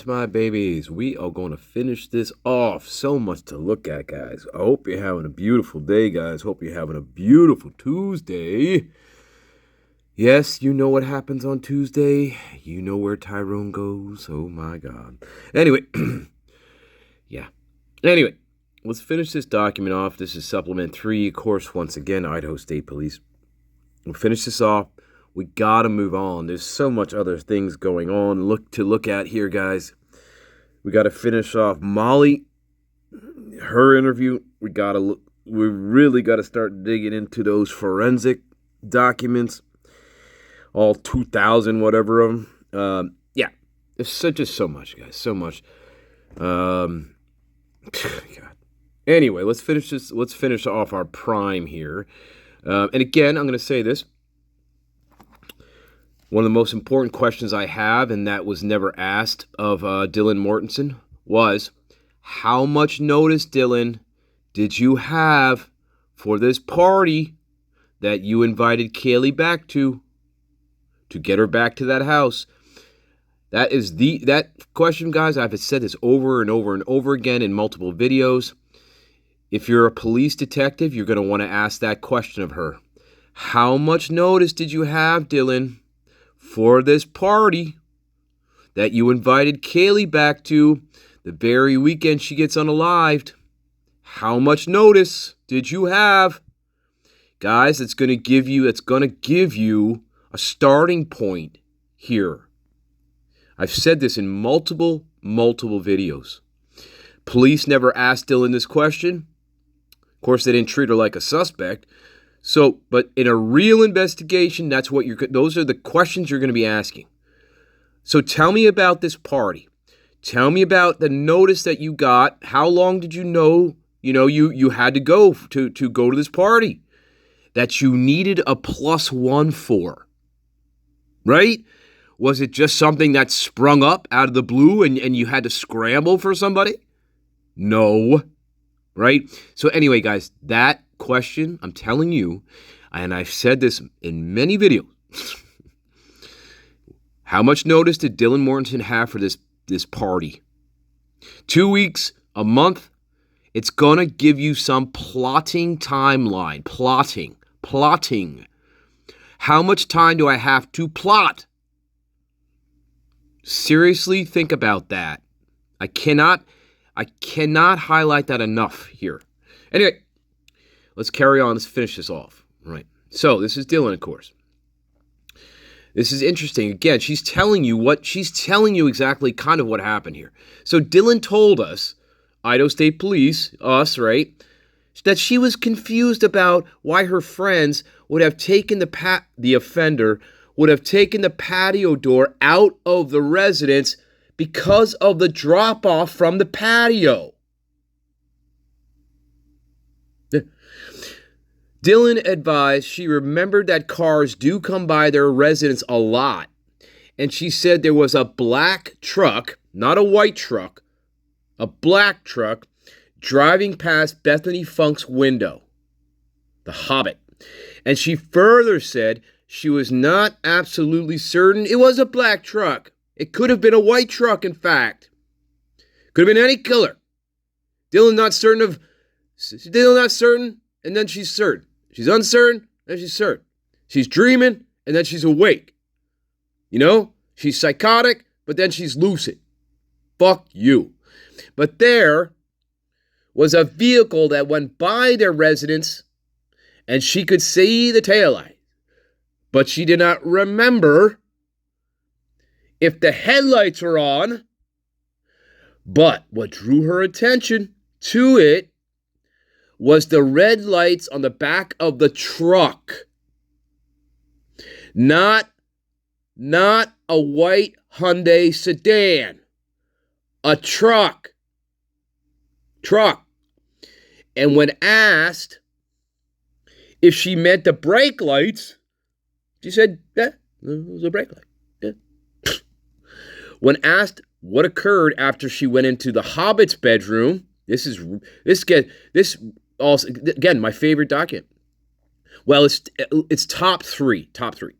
right, my babies. We are going to finish this off. So much to look at, guys. I hope you're having a beautiful day, guys. Hope you're having a beautiful Tuesday. Yes, you know what happens on Tuesday. You know where Tyrone goes. Oh, my God. Anyway, yeah. Anyway, let's finish this document off. This is Supplement 3, of course, once again, Idaho State Police. We'll finish this off. We gotta move on. There's so much other things going on. Look at here, guys. We gotta finish off Molly, her interview. We really gotta start digging into those forensic documents, all 2,000 whatever of them. Yeah, there's just so much, guys. So much. God. Anyway, let's finish this. Let's finish off our prime here. And again, I'm gonna say this. One of the most important questions I have, and that was never asked of Dylan Mortensen, was, how much notice, Dylan, did you have for this party that you invited Kaylee back to get her back to that house? That question, guys, I've said this over and over and over again in multiple videos. If you're a police detective, you're going to want to ask that question of her. How much notice did you have, Dylan, for this party that you invited Kaylee back to the very weekend she gets unalived? How much notice did you have? Guys, it's going to give you a starting point here. I've said this in multiple videos. Police never asked Dylan this question. Of course, they didn't treat her like a suspect. So, but in a real investigation, those are the questions you're going to be asking. So tell me about this party. Tell me about the notice that you got. How long did you know, you had to go to go to this party that you needed a +1 for? Right? Was it just something that sprung up out of the blue and you had to scramble for somebody? No. Right? So anyway, guys, that question, I'm telling you, and I've said this in many videos, how much notice did Dylan Mortensen have for this party? 2 weeks, a month? It's gonna give you some plotting timeline. Plotting. How much time do I have to plot? Seriously, think about that. I cannot highlight that enough here. Anyway, let's carry on. Let's finish this off. Right. So this is Dylan, of course. This is interesting. Again, she's telling you exactly kind of what happened here. So Dylan told us, Idaho State Police, us, right, that she was confused about why her friends would have taken the offender would have taken the patio door out of the residence because of the drop-off from the patio. Dylan advised she remembered that cars do come by their residence a lot, and she said there was a black truck, not a white truck, a black truck, driving past Bethany Funk's window, the Hobbit. And she further said she was not absolutely certain it was a black truck. It could have been a white truck, in fact. Could have been any color. Dylan not certain, and then she's certain. She's uncertain, and she's certain. She's dreaming, and then she's awake. She's psychotic, but then she's lucid. Fuck you. But there was a vehicle that went by their residence, and she could see the taillight. But she did not remember if the headlights were on. But what drew her attention to it was the red lights on the back of the truck. Not a white Hyundai sedan. A truck. And when asked if she meant the brake lights, she said, yeah, it was a brake light. Yeah. When asked what occurred after she went into the Hobbit's bedroom, this also, again, my favorite document. Well, it's top three. Top three.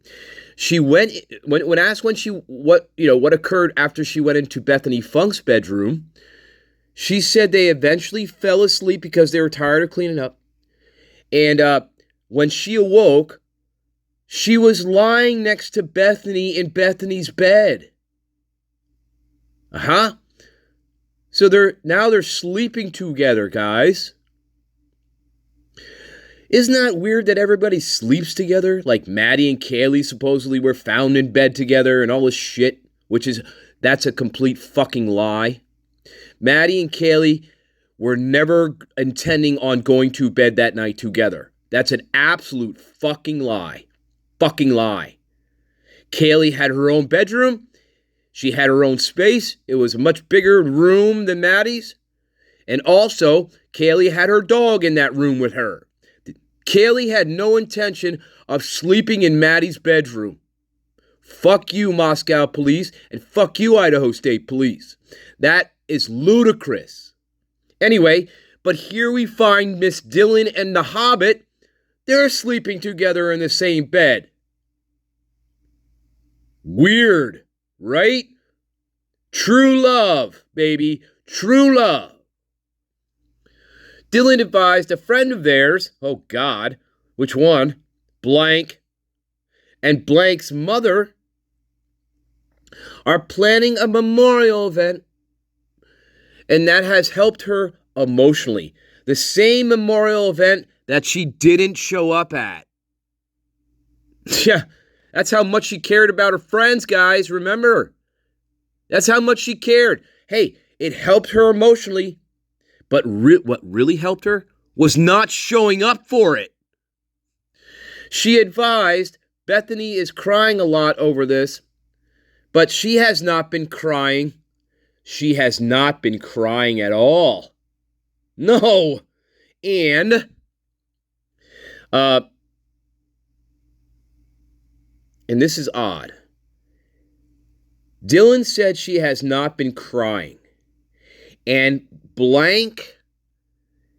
She went when asked what occurred after she went into Bethany Funk's bedroom. She said they eventually fell asleep because they were tired of cleaning up. And when she awoke, she was lying next to Bethany in Bethany's bed. So they're sleeping together, guys. Isn't that weird that everybody sleeps together? Like Maddie and Kaylee supposedly were found in bed together and all this shit, that's a complete fucking lie. Maddie and Kaylee were never intending on going to bed that night together. That's an absolute fucking lie. Fucking lie. Kaylee had her own bedroom. She had her own space. It was a much bigger room than Maddie's. And also, Kaylee had her dog in that room with her. Kaylee had no intention of sleeping in Maddie's bedroom. Fuck you, Moscow police, and fuck you, Idaho State Police. That is ludicrous. Anyway, but here we find Miss Dillon and the Hobbit. They're sleeping together in the same bed. Weird, right? True love, baby. True love. Dillon advised a friend of theirs, oh God, which one? Blank. And Blank's mother are planning a memorial event. And that has helped her emotionally. The same memorial event that she didn't show up at. Yeah, that's how much she cared about her friends, guys, remember? That's how much she cared. Hey, it helped her emotionally. But what really helped her was not showing up for it. She advised Bethany is crying a lot over this, but she has not been crying. She has not been crying at all. No. And this is odd. Dillon said she has not been crying. And Blank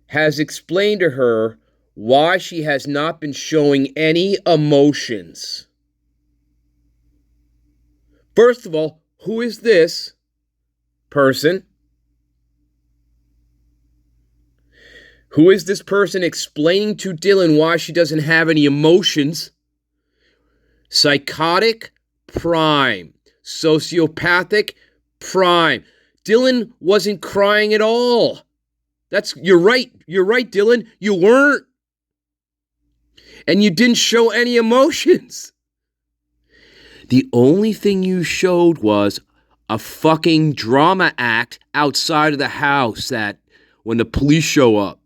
has explained to her why she has not been showing any emotions. First of all, who is this person? Who is this person explaining to Dillon why she doesn't have any emotions? Psychotic prime. Sociopathic prime. Dillon wasn't crying at all. You're right, Dillon. You weren't. And you didn't show any emotions. The only thing you showed was a fucking drama act outside of the house that when the police show up.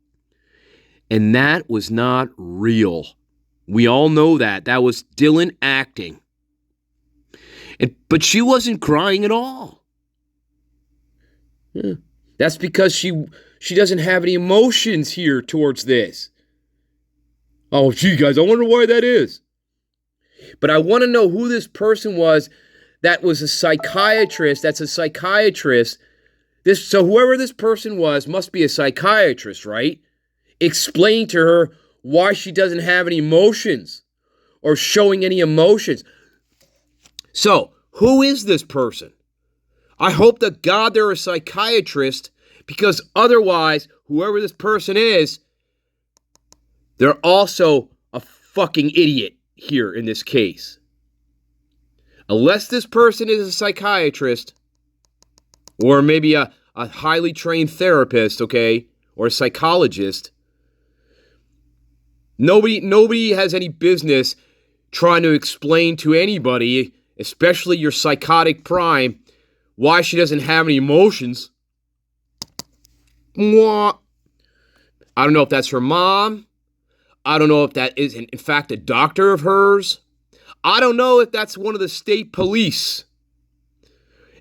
And that was not real. We all know that. That was Dillon acting. But she wasn't crying at all. Yeah. That's because she doesn't have any emotions here towards this. Oh, gee, guys, I wonder why that is. But I want to know who this person was that was a psychiatrist. That's a psychiatrist. So whoever this person was must be a psychiatrist, right? Explain to her why she doesn't have any emotions or showing any emotions. So, who is this person? I hope to God they're a psychiatrist, because otherwise, whoever this person is, they're also a fucking idiot here in this case. Unless this person is a psychiatrist, or maybe a highly trained therapist, okay, or a psychologist, nobody has any business trying to explain to anybody, especially your psychotic prime, why she doesn't have any emotions. I don't know if that's her mom. I don't know if that is, in fact, a doctor of hers. I don't know if that's one of the state police.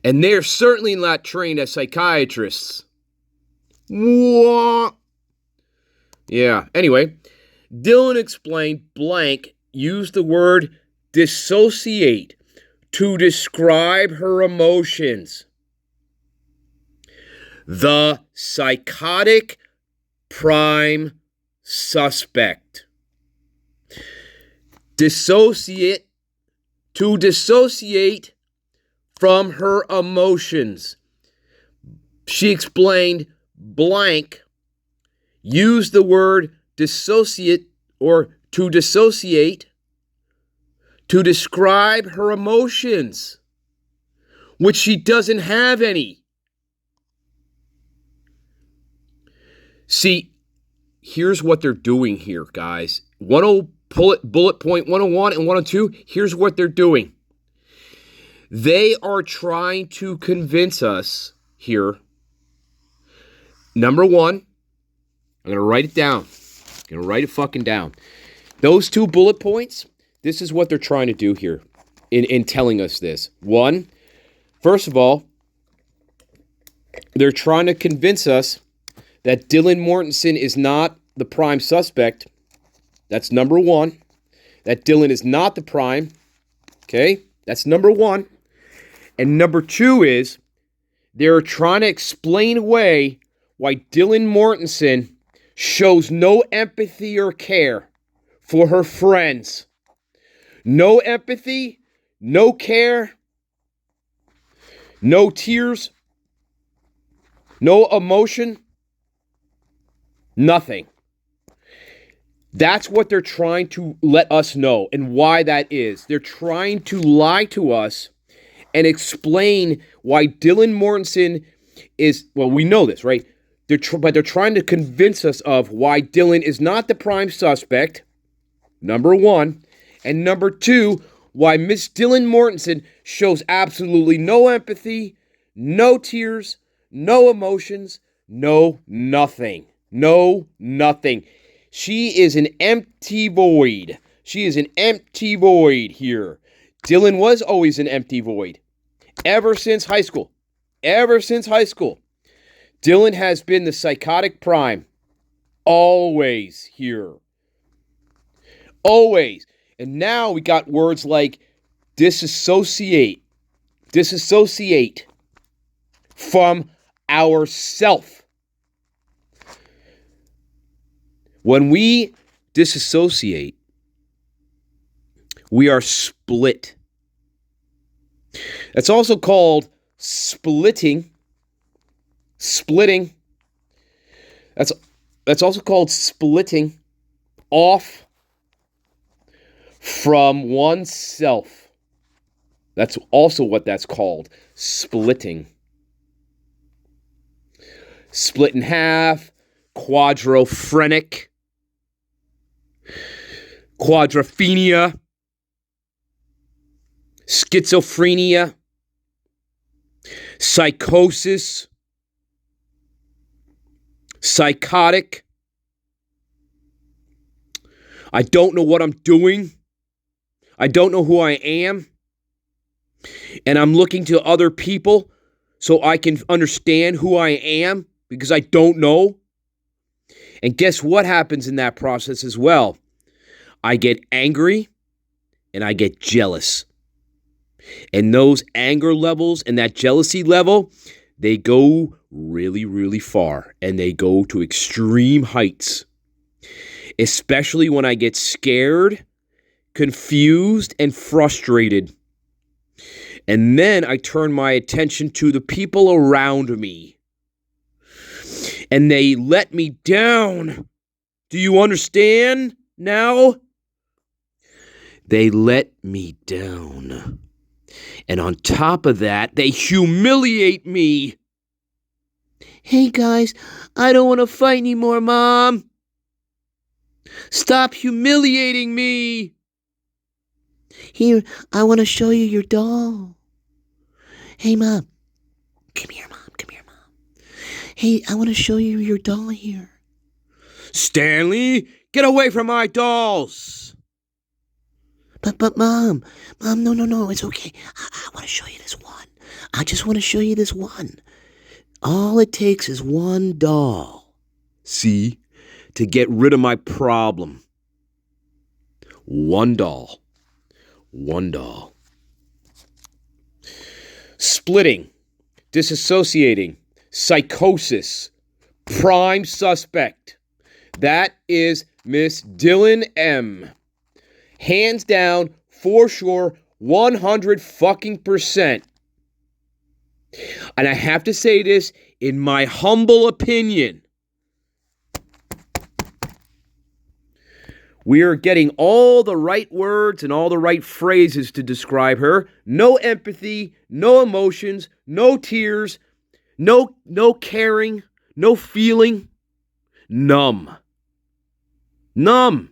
And they're certainly not trained as psychiatrists. Yeah, anyway, Dillon explained Blank used the word dissociate to describe her emotions. The psychotic prime suspect. Dissociate, to dissociate from her emotions. She explained blank used the word dissociate or to dissociate to describe her emotions, which she doesn't have any. See, here's what they're doing here, guys. Bullet point 101 and 102, here's what they're doing. They are trying to convince us here. Number one, I'm going to write it down. I'm going to write it fucking down. Those 2 bullet points, this is what they're trying to do here in telling us this. One, first of all, they're trying to convince us that Dylan Mortensen is not the prime suspect. That's number one. That Dylan is not the prime. Okay? That's number one. And number two is they're trying to explain away why Dylan Mortensen shows no empathy or care for her friends. No empathy, no care, no tears, no emotion, nothing. That's what they're trying to let us know and why that is. They're trying to lie to us and explain why Dylan Mortensen is, well, we know this, right? But they're trying to convince us of why Dylan is not the prime suspect, number one. And number two, why Miss Dylan Mortensen shows absolutely no empathy, no tears, no emotions, no nothing. No nothing. She is an empty void. She is an empty void here. Dylan was always an empty void. Ever since high school. Ever since high school. Dylan has been the psychotic prime. Always here. Always. And now we got words like disassociate. Disassociate from ourself. When we disassociate, we are split. That's also called splitting. Splitting. That's also called splitting off from oneself. That's also what that's called. Splitting. Split in half. Quadrophrenic. Quadrophenia. Schizophrenia. Psychosis. Psychotic. I don't know what I'm doing. I don't know who I am. And I'm looking to other people so I can understand who I am because I don't know. And guess what happens in that process as well? I get angry and I get jealous. And those anger levels and that jealousy level, they go really, really far. And they go to extreme heights. Especially when I get scared, confused, and frustrated. And then I turn my attention to the people around me. And they let me down. Do you understand now? They let me down. And on top of that, they humiliate me. Hey guys, I don't want to fight anymore, Mom. Stop humiliating me. Here, I want to show you your doll. Hey, Mom. Come here, Mom. Come here, Mom. Hey, I want to show you your doll here. Stanley, get away from my dolls. But Mom, no, it's okay. I want to show you this one. I just want to show you this one. All it takes is one doll. See? To get rid of my problem. One doll. One doll. Splitting. Disassociating. Psychosis. Prime suspect. That is Miss Dylan M. Hands down, for sure, 100 fucking percent. And I have to say this in my humble opinion. We are getting all the right words and all the right phrases to describe her. No empathy, no emotions, no tears, no caring, no feeling. Numb. No,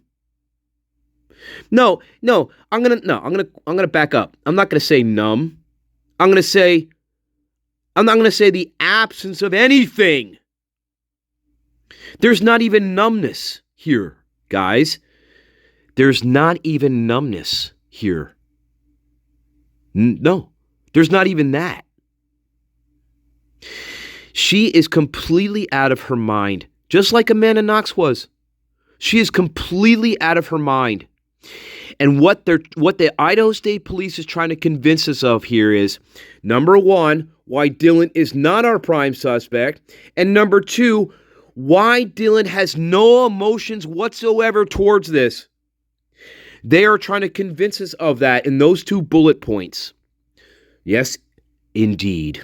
I'm gonna back up. I'm not gonna say numb. I'm not gonna say the absence of anything. There's not even numbness here, guys. There's not even numbness here. No, there's not even that. She is completely out of her mind, just like Amanda Knox was. She is completely out of her mind. And what the Idaho State Police is trying to convince us of here is, number one, why Dylan is not our prime suspect, and number two, why Dylan has no emotions whatsoever towards this. They are trying to convince us of that in those 2 bullet points. Yes, indeed.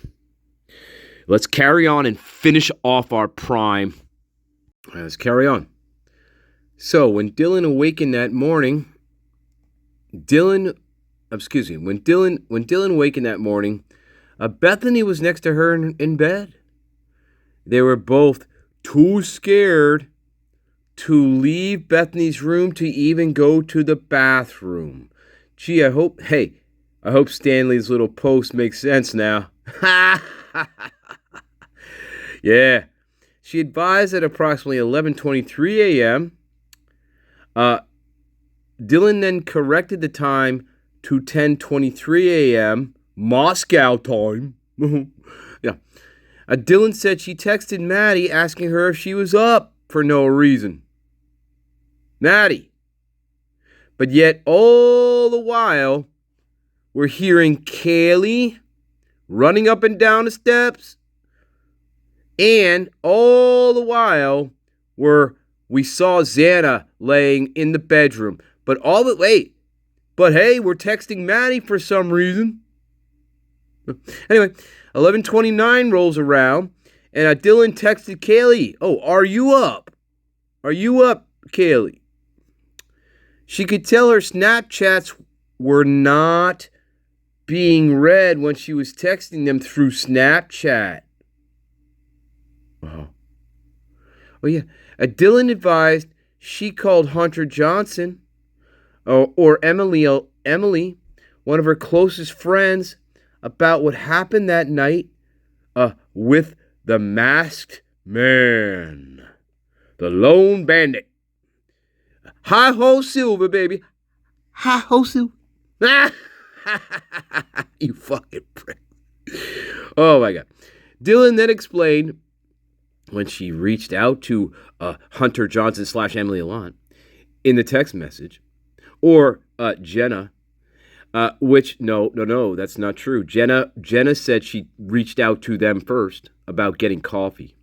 Let's carry on and finish off our prime. Let's carry on. So, when Dylan awakened that morning, when Dylan awakened that morning, Bethany was next to her in bed. They were both too scared to leave Bethany's room to even go to the bathroom. Gee, I hope Stanley's little post makes sense now. Yeah. She advised at approximately 11:23 a.m. Dylan then corrected the time to 10:23 a.m. Moscow time. Yeah. Dylan said she texted Maddie asking her if she was up for no reason. Maddie. But yet all the while, we're hearing Kaylee running up and down the steps. And all the while, we saw Xana laying in the bedroom. But hey, we're texting Maddie for some reason. Anyway, 11:29 rolls around, and Dylan texted Kaylee, "Oh, are you up? Are you up, Kaylee?" She could tell her Snapchats were not being read when she was texting them through Snapchat. Oh yeah. Dylan advised she called Hunter Johnson or Emily, one of her closest friends, about what happened that night with the masked man, the lone bandit. Hi-ho Silver, baby. Hi-ho Silver. You fucking prick. Oh, my God. Dylan then explained when she reached out to Hunter Johnson / Emily Allant in the text message, or Jenna, which, no, that's not true. Jenna said she reached out to them first about getting coffee.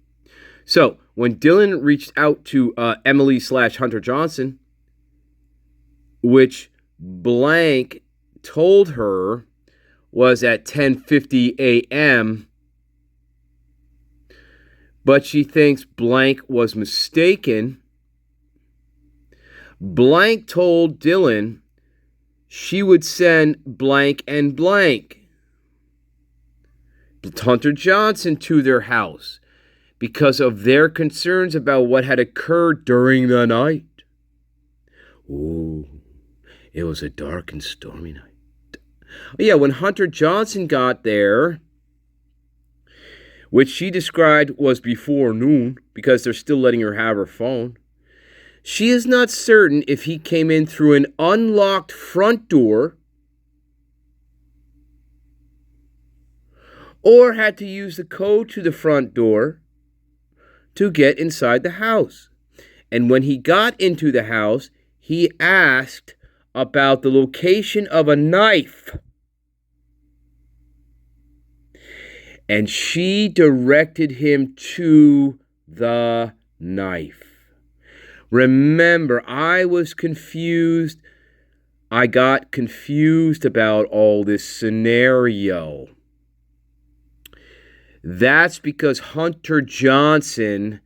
So when Dylan reached out to Emily / Hunter Johnson, which blank told her was at 10:50 a.m., but she thinks blank was mistaken. Blank told Dylan she would send blank and blank, Hunter Johnson, to their house because of their concerns about what had occurred during the night. Ooh, it was a dark and stormy night. Yeah, when Hunter Johnson got there, which she described was before noon because they're still letting her have her phone, she is not certain if he came in through an unlocked front door or had to use the code to the front door to get inside the house. And when he got into the house, he asked about the location of a knife. And she directed him to the knife. Remember, I was confused I got confused about all this scenario. That's because Hunter Johnson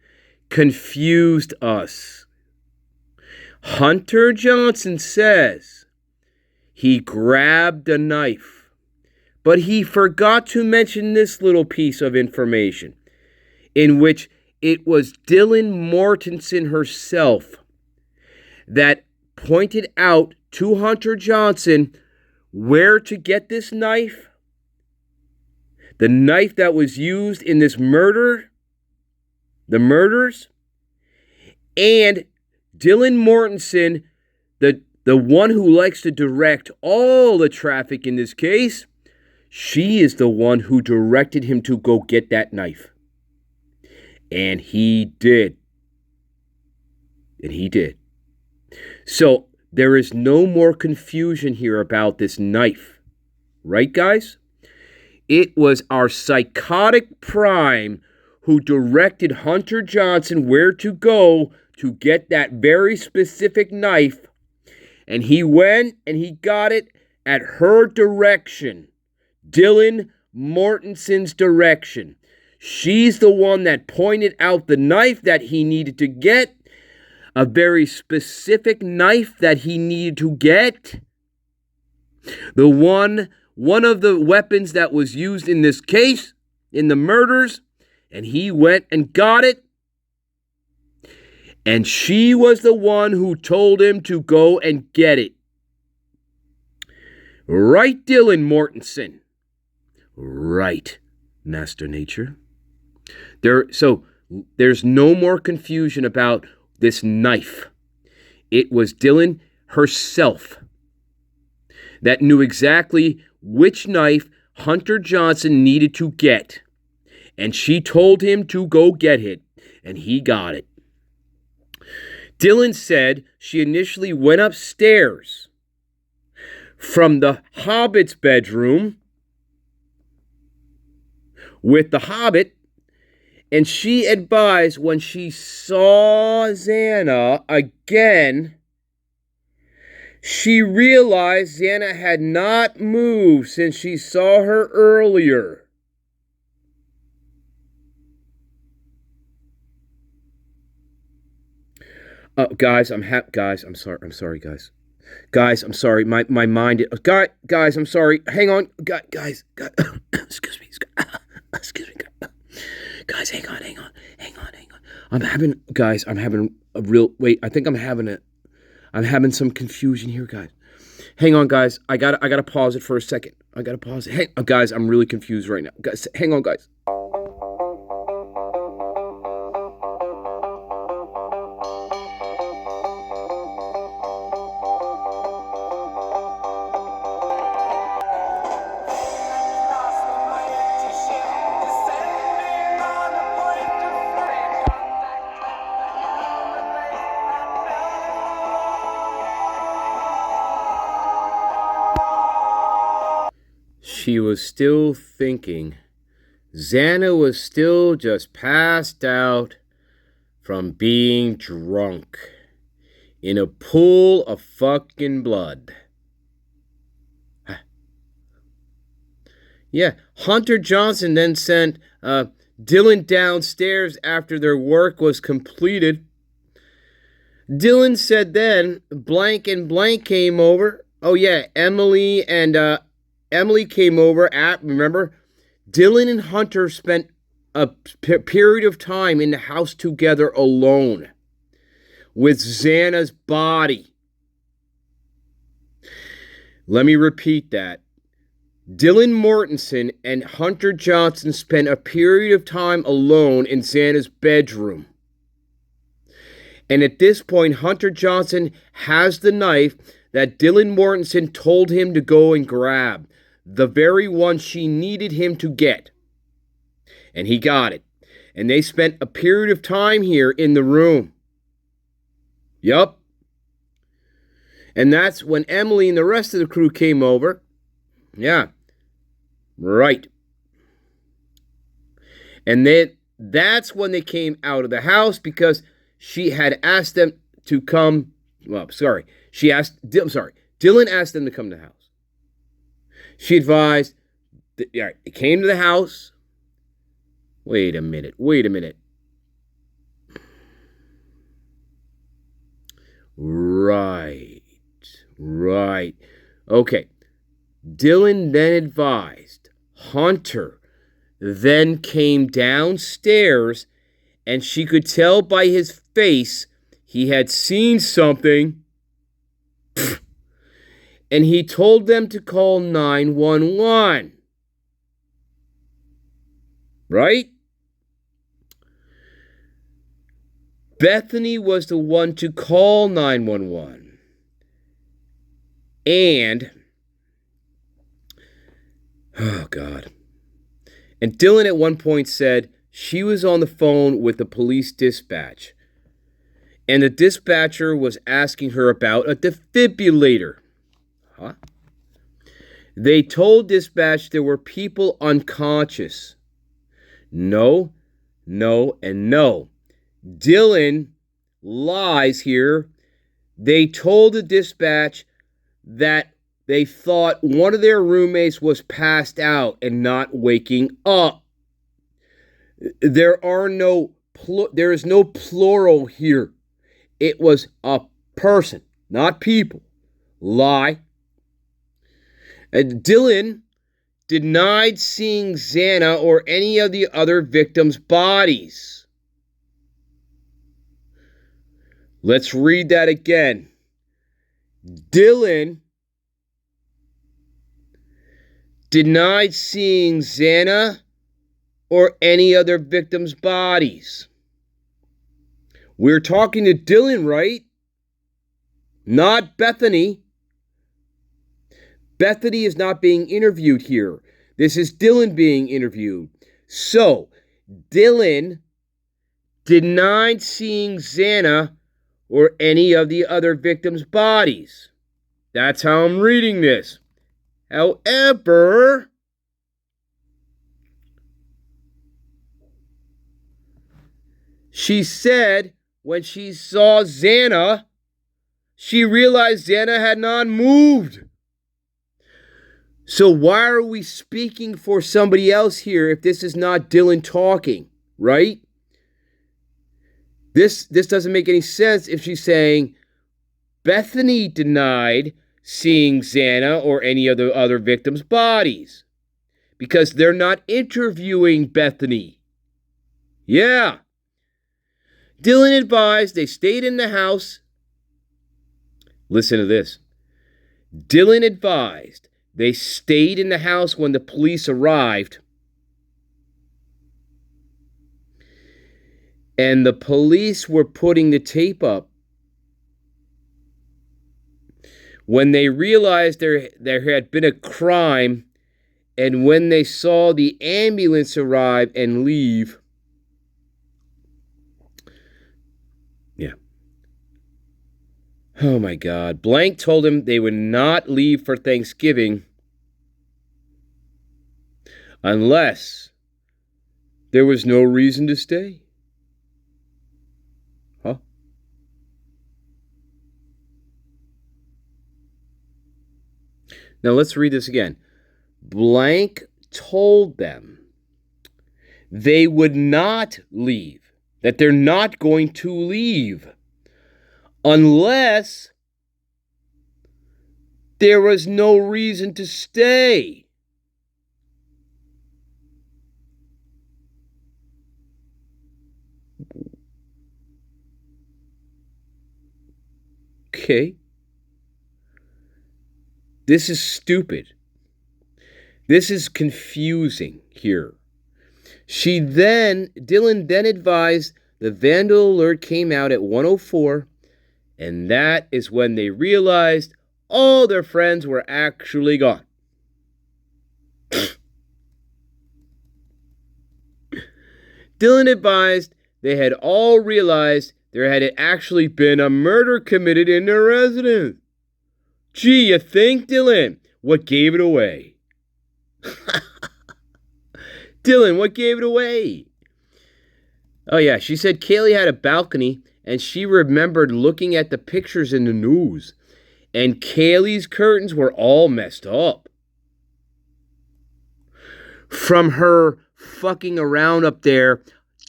confused us. Hunter Johnson says he grabbed a knife, but he forgot to mention this little piece of information, in which it was Dylan Mortensen herself that pointed out to Hunter Johnson where to get this knife. The knife that was used in this murders. And Dylan Mortensen, the one who likes to direct all the traffic in this case, she is the one who directed him to go get that knife. And he did. So there is no more confusion here about this knife. Right, guys? It was our psychotic prime who directed Hunter Johnson where to go to get that very specific knife. And he went and he got it at her direction. Dylan Mortensen's direction. She's the one that pointed out the knife that he needed to get. A very specific knife that he needed to get. One of the weapons that was used in this case, in the murders, and he went and got it. And she was the one who told him to go and get it. Right, Dylan Mortensen? Right, Master Nature. So there's no more confusion about this knife. It was Dylan herself that knew exactly which knife Hunter Johnson needed to get. And she told him to go get it, and he got it. Dylan said she initially went upstairs from the Hobbit's bedroom with the Hobbit, and she advised when she saw Xana again, she realized Xana had not moved since she saw her earlier. Guys, I'm sorry, guys. Guys, I'm sorry. My mind. Guys, I'm sorry. Hang on, guys. Excuse me. Guys, hang on. I'm having a real. Wait, I think I'm having some confusion here, guys. Hang on, guys. I gotta pause it for a second. I gotta pause it. Hey, guys, I'm really confused right now. Guys, hang on, guys. She was still thinking. Xana was still just passed out from being drunk in a pool of fucking blood. Yeah, Hunter Johnson then sent Dylan downstairs after their work was completed. Dylan said then blank and blank came over. Oh yeah, Emily came over remember, Dylan and Hunter spent a period of time in the house together alone with Xana's body. Let me repeat that. Dylan Mortensen and Hunter Johnson spent a period of time alone in Xana's bedroom. And at this point, Hunter Johnson has the knife that Dylan Mortensen told him to go and grab. The very one she needed him to get. And he got it. And they spent a period of time here in the room. Yup. And that's when Emily and the rest of the crew came over. Yeah. Right. And then that's when they came out of the house because she had asked them to come. Well, sorry. Dylan asked them to come to the house. She advised, they came to the house. Wait a minute. Right. Okay. Dylan then advised Hunter then came downstairs, and she could tell by his face he had seen something. And he told them to call 911. Right? Bethany was the one to call 911. And, oh God. And Dylan at one point said she was on the phone with the police dispatch. And the dispatcher was asking her about a defibrillator. Huh? They told dispatch there were people unconscious. No, and no. Dylan lies here. They told the dispatch that they thought one of their roommates was passed out and not waking up. There is no plural here. It was a person, not people. Lie. And Dylan denied seeing Xana or any of the other victims' bodies. Let's read that again. Dylan denied seeing Xana or any other victims' bodies. We're talking to Dylan, right? Not Bethany. Bethany is not being interviewed here. This is Dylan being interviewed. So, Dylan denied seeing Xana or any of the other victims' bodies. That's how I'm reading this. However, she said when she saw Xana, she realized Xana had not moved. So why are we speaking for somebody else here if this is not Dylan talking, right? This doesn't make any sense if she's saying Bethany denied seeing Xana or any of the other victims' bodies because they're not interviewing Bethany. Yeah. Dylan advised they stayed in the house. Listen to this. Dylan advised they stayed in the house when the police arrived. And the police were putting the tape up when they realized there had been a crime, and when they saw the ambulance arrive and leave. Yeah. Oh my God. Blank told him they would not leave for Thanksgiving unless there was no reason to stay. Huh? Now let's read this again. Blank told them they would not leave, that they're not going to leave unless there was no reason to stay. Okay. This is stupid. This is confusing here. Dylan then advised the vandal alert came out at 1:04, and that is when they realized all their friends were actually gone. Dylan advised they had all realized there had actually been a murder committed in their residence. Gee, you think, Dylan? What gave it away? Dylan, what gave it away? Oh, yeah, she said Kaylee had a balcony, and she remembered looking at the pictures in the news. And Kaylee's curtains were all messed up. From her fucking around up there,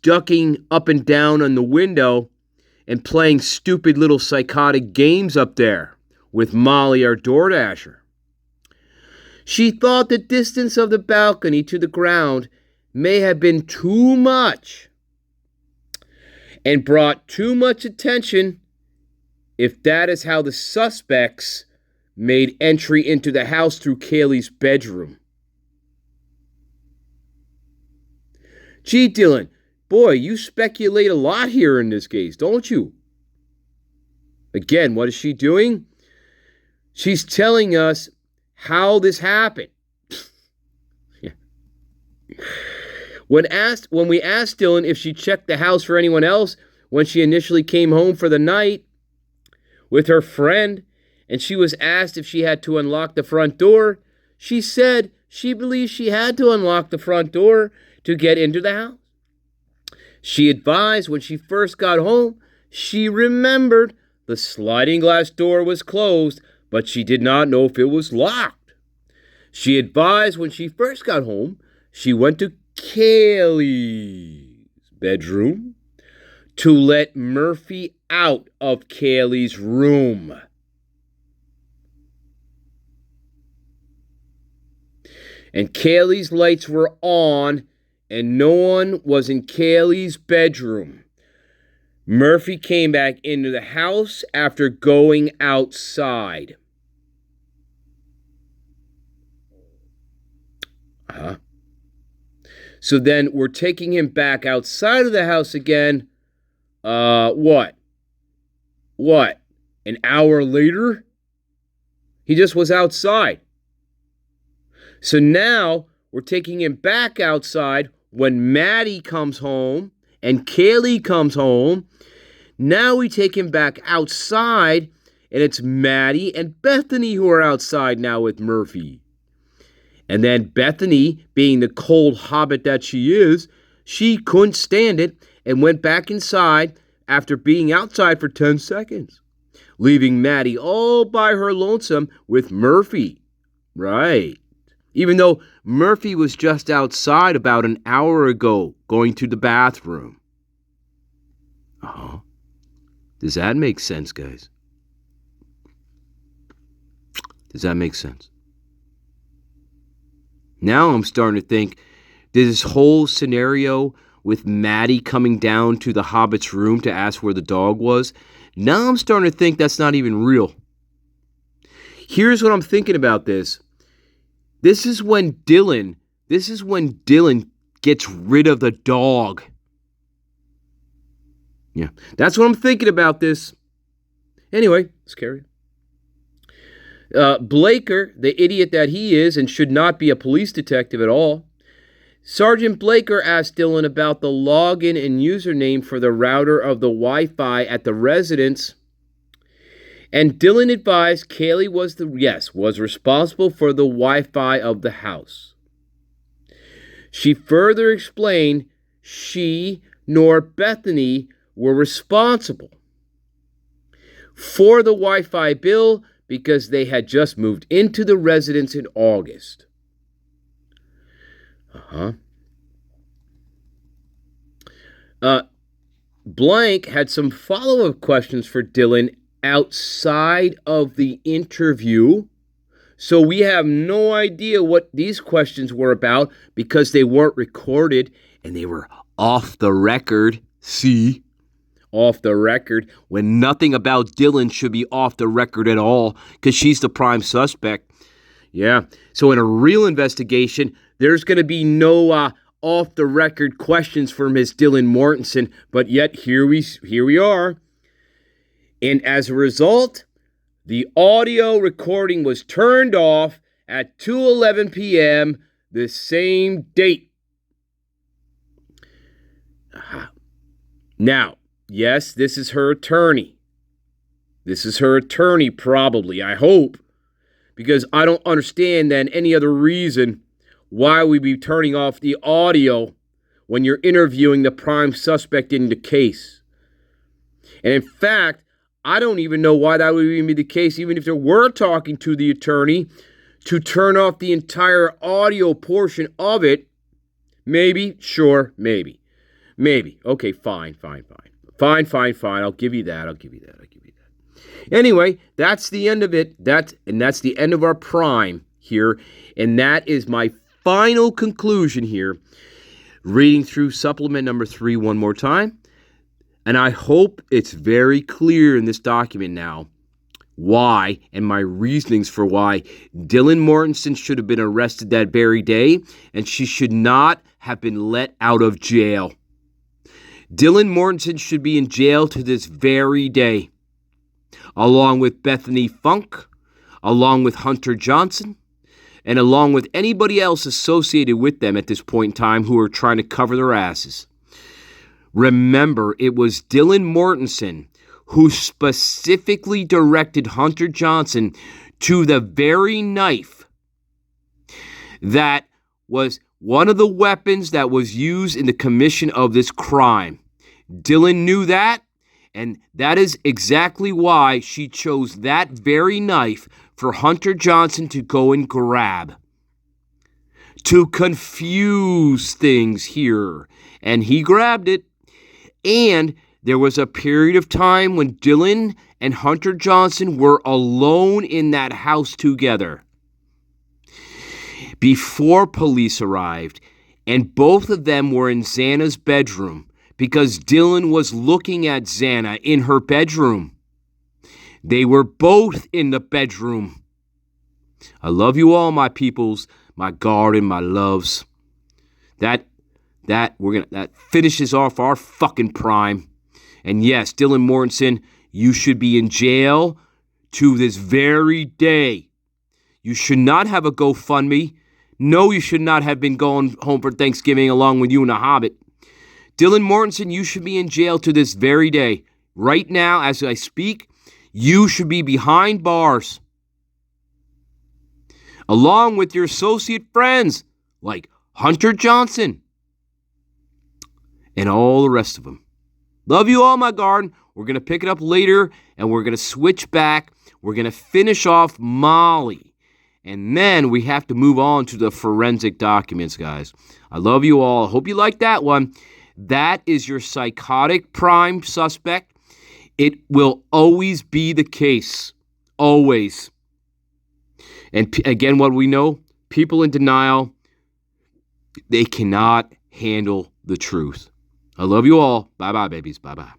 ducking up and down on the window, and playing stupid little psychotic games up there with Molly, our DoorDasher. She thought the distance of the balcony to the ground may have been too much and brought too much attention if that is how the suspects made entry into the house through Kaylee's bedroom. Gee, Dylan, boy, you speculate a lot here in this case, don't you? Again, what is she doing? She's telling us how this happened. When we asked Dylan if she checked the house for anyone else when she initially came home for the night with her friend, and she was asked if she had to unlock the front door, she said she believes she had to unlock the front door to get into the house. She advised when she first got home, she remembered the sliding glass door was closed, but she did not know if it was locked. She advised when she first got home, she went to Kaylee's bedroom to let Murphy out of Kaylee's room. And Kaylee's lights were on, and no one was in Kaylee's bedroom. Murphy came back into the house after going outside. So then we're taking him back outside of the house again. What? An hour later? He just was outside. So now we're taking him back outside when Maddie comes home and Kaylee comes home. Now we take him back outside, and it's Maddie and Bethany who are outside now with Murphy. And then Bethany, being the cold hobbit that she is, she couldn't stand it and went back inside after being outside for 10 seconds, leaving Maddie all by her lonesome with Murphy. Right. Even though Murphy was just outside about an hour ago going to the bathroom. Does that make sense, guys? Does that make sense? Now I'm starting to think this whole scenario with Maddie coming down to the Hobbit's room to ask where the dog was, now I'm starting to think that's not even real. Here's what I'm thinking about this. This is when Dylan gets rid of the dog. Yeah, that's what I'm thinking about this. Anyway, let's carry it. Blaker, the idiot that he is and should not be a police detective at all, Sergeant Blaker asked Dylan about the login and username for the router of the Wi-Fi at the residence, and Dylan advised Kaylee was responsible for the Wi-Fi of the house. She further explained she nor Bethany were responsible for the Wi-Fi bill because they had just moved into the residence in August. Blank had some follow-up questions for Dylan outside of the interview, so we have no idea what these questions were about because they weren't recorded and they were off the record. See? Off the record, when nothing about Dylan should be off the record at all because she's the prime suspect. Yeah, so in a real investigation, there's going to be no off-the-record questions for Miss Dylan Mortensen, but yet here we are. And as a result, the audio recording was turned off at 2:11 p.m. the same date. Now, yes, this is her attorney. This is her attorney, probably, I hope, because I don't understand then any other reason why we'd be turning off the audio when you're interviewing the prime suspect in the case. And in fact, I don't even know why that would even be the case, even if they were talking to the attorney to turn off the entire audio portion of it. Maybe, sure, maybe. Okay, fine. I'll give you that. Anyway, that's the end of it. That's the end of our prime here. And that is my final conclusion here. Reading through supplement number 3 one more time. And I hope it's very clear in this document now why and my reasonings for why Dylan Mortensen should have been arrested that very day and she should not have been let out of jail. Dylan Mortensen should be in jail to this very day, along with Bethany Funk, along with Hunter Johnson, and along with anybody else associated with them at this point in time who are trying to cover their asses. Remember, it was Dylan Mortensen who specifically directed Hunter Johnson to the very knife that was one of the weapons that was used in the commission of this crime. Dylan knew that, and that is exactly why she chose that very knife for Hunter Johnson to go and grab. To confuse things here. And he grabbed it. And there was a period of time when Dylan and Hunter Johnson were alone in that house together before police arrived, and both of them were in Xana's bedroom because Dylan was looking at Xana in her bedroom. They were both in the bedroom. I love you all, my peoples, my garden, my loves. That finishes off our fucking prime. And yes, Dylan Mortensen, you should be in jail to this very day. You should not have a GoFundMe. No, you should not have been going home for Thanksgiving along with you and the Hobbit. Dylan Mortensen, you should be in jail to this very day. Right now, as I speak, you should be behind bars. Along with your associate friends like Hunter Johnson and all the rest of them. Love you all, my garden. We're going to pick it up later, and we're going to switch back. We're going to finish off Molly. And then we have to move on to the forensic documents, guys. I love you all. I hope you like that one. That is your psychotic prime suspect. It will always be the case. Always. And again, what we know, people in denial, they cannot handle the truth. I love you all. Bye-bye, babies. Bye-bye.